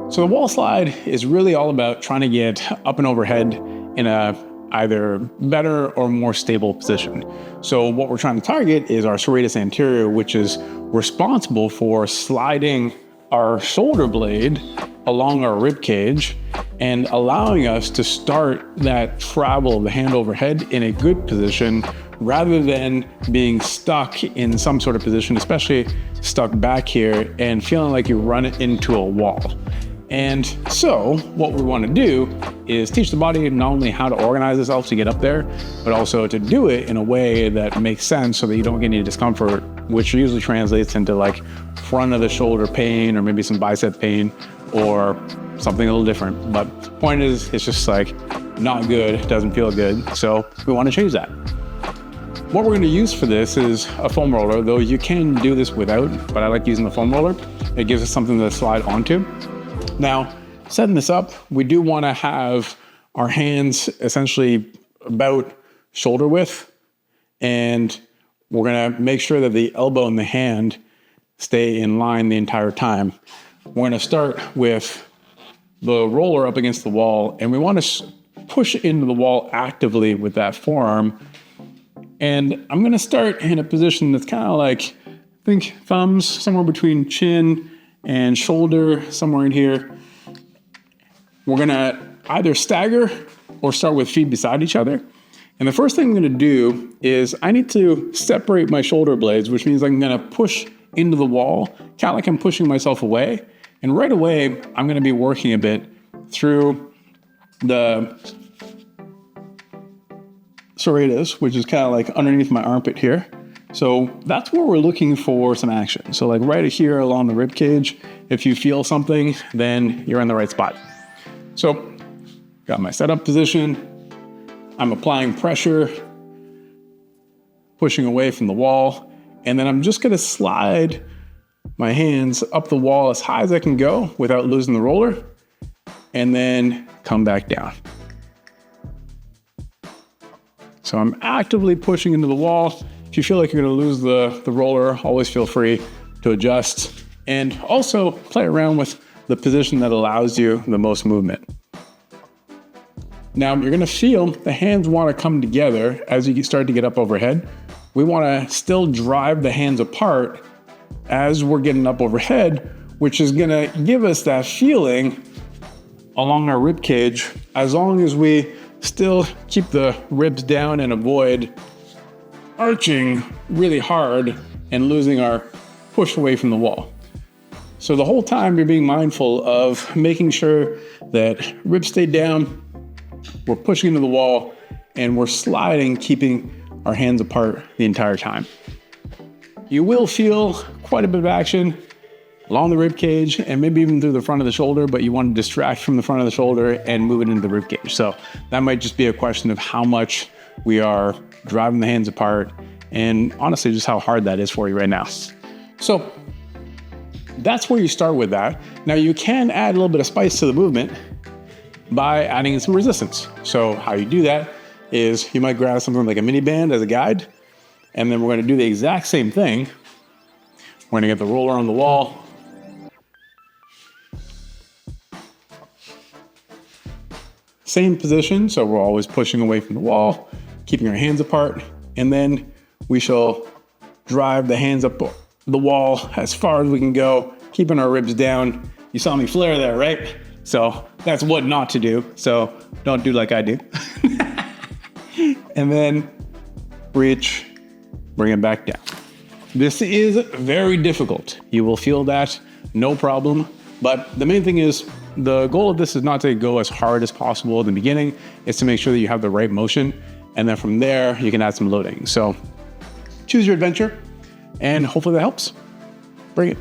So the wall slide is really all about trying to get up and overhead in a either better or more stable position. So what we're trying to target is our serratus anterior, which is responsible for sliding our shoulder blade along our rib cage and allowing us to start that travel of the hand overhead in a good position rather than being stuck in some sort of position, especially stuck back here and feeling like you run into a wall. And so what we want to do is teach the body not only how to organize itself to get up there, but also to do it in a way that makes sense so that you don't get any discomfort, which usually translates into like front of the shoulder pain or maybe some bicep pain or something a little different. But the point is, it's just like not good, it doesn't feel good. So we want to change that. What we're going to use for this is a foam roller, though you can do this without, but I like using the foam roller. It gives us something to slide onto. Now, setting this up, we do want to have our hands essentially about shoulder width, and we're going to make sure that the elbow and the hand stay in line the entire time. We're going to start with the roller up against the wall, and we want to push into the wall actively with that forearm. And I'm going to start in a position that's kind of like, think thumbs somewhere between chin and shoulder, somewhere in here. We're going to either stagger or start with feet beside each other. And the first thing I'm going to do is I need to separate my shoulder blades, which means I'm going to push into the wall, kind of like I'm pushing myself away. And right away, I'm going to be working a bit through the serratus, which is kind of like underneath my armpit here. So that's where we're looking for some action. So like right here along the rib cage, if you feel something, then you're in the right spot. So got my setup position. I'm applying pressure, pushing away from the wall. And then I'm just going to slide my hands up the wall as high as I can go without losing the roller, and then come back down. So I'm actively pushing into the wall. If you feel like you're going to lose the roller, always feel free to adjust and also play around with the position that allows you the most movement. Now you're going to feel the hands want to come together as you start to get up overhead. We want to still drive the hands apart as we're getting up overhead, which is going to give us that feeling along our rib cage, as long as we still keep the ribs down and avoid arching really hard and losing our push away from the wall. So the whole time you're being mindful of making sure that ribs stay down, we're pushing into the wall, and we're sliding, keeping our hands apart the entire time. You will feel quite a bit of action along the rib cage and maybe even through the front of the shoulder, but you want to distract from the front of the shoulder and move it into the rib cage. So that might just be a question of how much we are driving the hands apart and honestly just how hard that is for you right now. So that's where you start with that. Now you can add a little bit of spice to the movement by adding in some resistance. So how you do that is you might grab something like a mini band as a guide, and then we're going to do the exact same thing. We're going to get the roller on the wall. Same position, so we're always pushing away from the wall, keeping our hands apart, and then we shall drive the hands up the wall as far as we can go, keeping our ribs down. You saw me flare there, right? So that's what not to do, so don't do like I do. And then reach, bring it back down. This is very difficult. You will feel that, no problem. But the main thing is, the goal of this is not to go as hard as possible in the beginning. It's to make sure that you have the right motion. And then from there, you can add some loading. So choose your adventure, and hopefully that helps. Bring it.